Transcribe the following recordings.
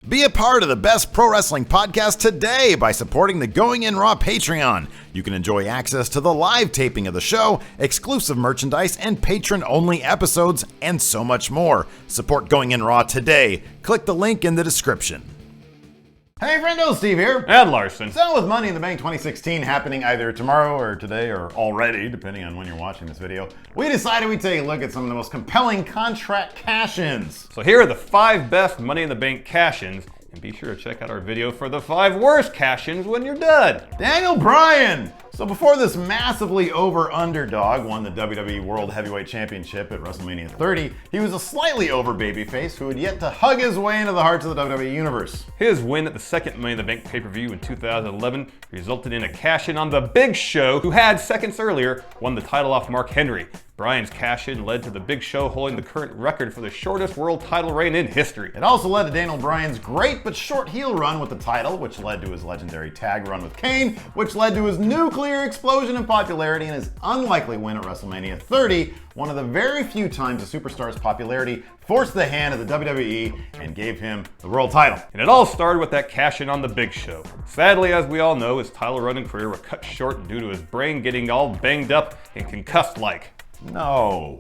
Be a part of the best pro wrestling podcast today by supporting the Going In Raw Patreon. You can enjoy access to the live taping of the show, exclusive merchandise, and patron-only episodes, and so much more. Support Going In Raw today. Click the link in the description. Hey friendo, Steve here. And Larson. So with Money in the Bank 2016 happening either tomorrow or today or already, depending on when you're watching this video, we decided we'd take a look at some of the most compelling contract cash-ins. So here are the 5 best Money in the Bank cash-ins, and be sure to check out our video for the 5 worst cash-ins when you're done. Daniel Bryan! So before this massively over underdog won the WWE World Heavyweight Championship at WrestleMania 30, he was a slightly over babyface who had yet to hug his way into the hearts of the WWE Universe. His win at the second Money in the Bank pay-per-view in 2011 resulted in a cash-in on The Big Show, who had seconds earlier won the title off Mark Henry. Bryan's cash-in led to The Big Show holding the current record for the shortest world title reign in history. It also led to Daniel Bryan's great but short heel run with the title, which led to his legendary tag run with Kane, which led to his nuclear explosion in popularity and his unlikely win at WrestleMania 30, one of the very few times a superstar's popularity forced the hand of the WWE and gave him the world title. And it all started with that cash-in on The Big Show. Sadly, as we all know, his title run and career were cut short due to his brain getting all banged up and concussed-like. No,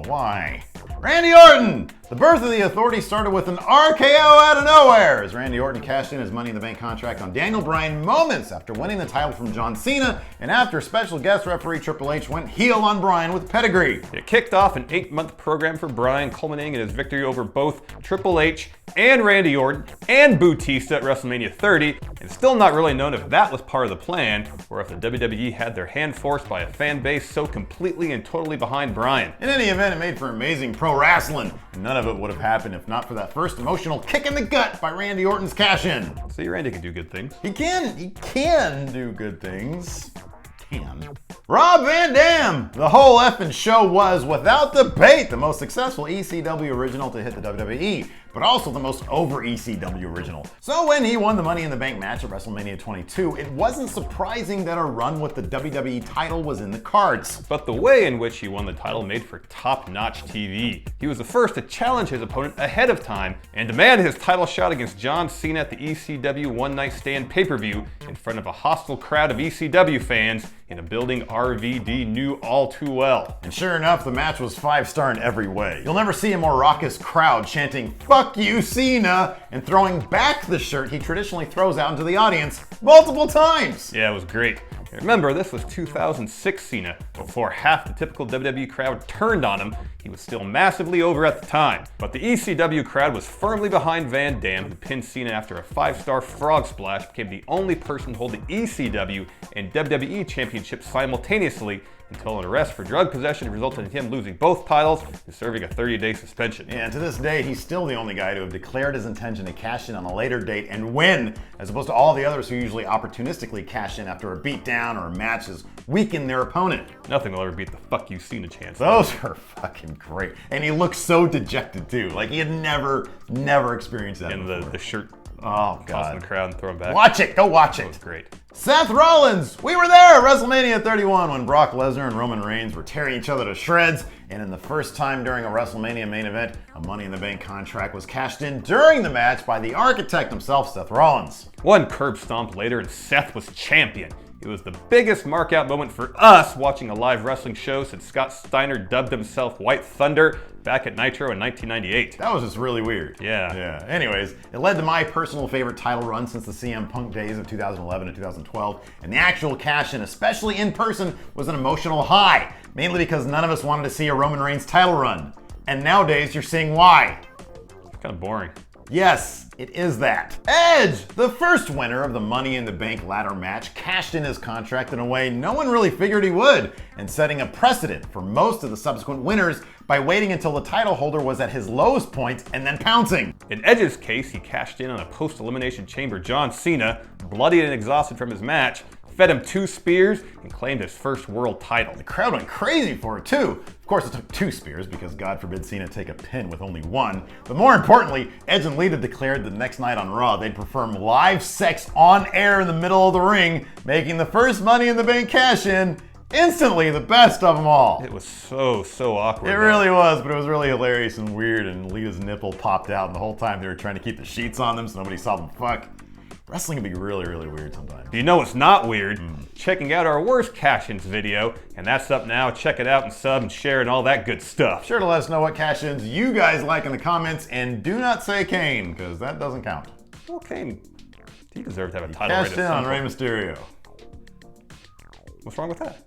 why? Randy Orton! The birth of the Authority started with an RKO out of nowhere as Randy Orton cashed in his Money in the Bank contract on Daniel Bryan moments after winning the title from John Cena and after special guest referee Triple H went heel on Bryan with pedigree. It kicked off an 8-month program for Bryan, culminating in his victory over both Triple H and Randy Orton and Bautista at WrestleMania 30. It's still not really known if that was part of the plan or if the WWE had their hand forced by a fan base so completely and totally behind Bryan. In any event, it made for amazing pro wrestling. None of it would have happened if not for that first emotional kick in the gut by Randy Orton's cash-in. See, Randy can do good things. He can do good things. Rob Van Dam! The whole effing show was, without debate, the most successful ECW original to hit the WWE, but also the most over ECW original. So when he won the Money in the Bank match at WrestleMania 22, it wasn't surprising that a run with the WWE title was in the cards. But the way in which he won the title made for top-notch TV. He was the first to challenge his opponent ahead of time and demand his title shot against John Cena at the ECW One Night Stand pay-per-view in front of a hostile crowd of ECW fans in a building RVD knew all too well. And sure enough, the match was 5-star in every way. You'll never see a more raucous crowd chanting, "Fuck you, Cena," and throwing back the shirt he traditionally throws out into the audience multiple times. Yeah, it was great. Remember, this was 2006 Cena, before half the typical WWE crowd turned on him. He was still massively over at the time. But the ECW crowd was firmly behind Van Dam, who pinned Cena after a 5-star frog splash, became the only person to hold the ECW and WWE championships simultaneously until an arrest for drug possession resulted in him losing both titles and serving a 30-day suspension. And to this day, he's still the only guy to have declared his intention to cash in on a later date and win, as opposed to all the others who usually opportunistically cash in after a beatdown or a match has weakened their opponent. Nothing will ever beat the "fuck you Cena" chance. Those are fucking great. And he looks so dejected too. Like he had never experienced that before. And the shirt oh, tossing God. the crowd and throwing back. Watch it. Go watch it. That was great. Seth Rollins! We were there at WrestleMania 31 when Brock Lesnar and Roman Reigns were tearing each other to shreds, and in the first time during a WrestleMania main event, a Money in the Bank contract was cashed in during the match by the architect himself, Seth Rollins. One curb stomp later and Seth was champion. It was the biggest mark-out moment for us watching a live wrestling show since Scott Steiner dubbed himself White Thunder back at Nitro in 1998. That was just really weird. Yeah. Anyways, it led to my personal favorite title run since the CM Punk days of 2011 and 2012, and the actual cash-in, especially in person, was an emotional high, mainly because none of us wanted to see a Roman Reigns title run. And nowadays, you're seeing why. It's kind of boring. Yes, it is that. Edge, the first winner of the Money in the Bank ladder match, cashed in his contract in a way no one really figured he would, and setting a precedent for most of the subsequent winners by waiting until the title holder was at his lowest point and then pouncing. In Edge's case, he cashed in on a post-elimination chamber John Cena, bloodied and exhausted from his match, fed him 2 spears, and claimed his first world title. The crowd went crazy for it too. Of course, it took 2 spears because God forbid Cena take a pin with only 1. But more importantly, Edge and Lita declared the next night on Raw they'd perform live sex on air in the middle of the ring, making the first Money in the Bank cash-in Instantly the best of them all. It was so awkward. It really was, but it was really hilarious and weird, and Lita's nipple popped out, and the whole time they were trying to keep the sheets on them so nobody saw them fuck. Wrestling can be really weird sometimes. You know what's not weird? Checking out our worst cash-ins video, and that's up now. Check it out and sub and share and all that good stuff. Sure to let us know what cash-ins you guys like in the comments, and do not say Kane, because that doesn't count. Well, Kane, he deserves to have a title Cashed in on Rey Mysterio. What's wrong with that?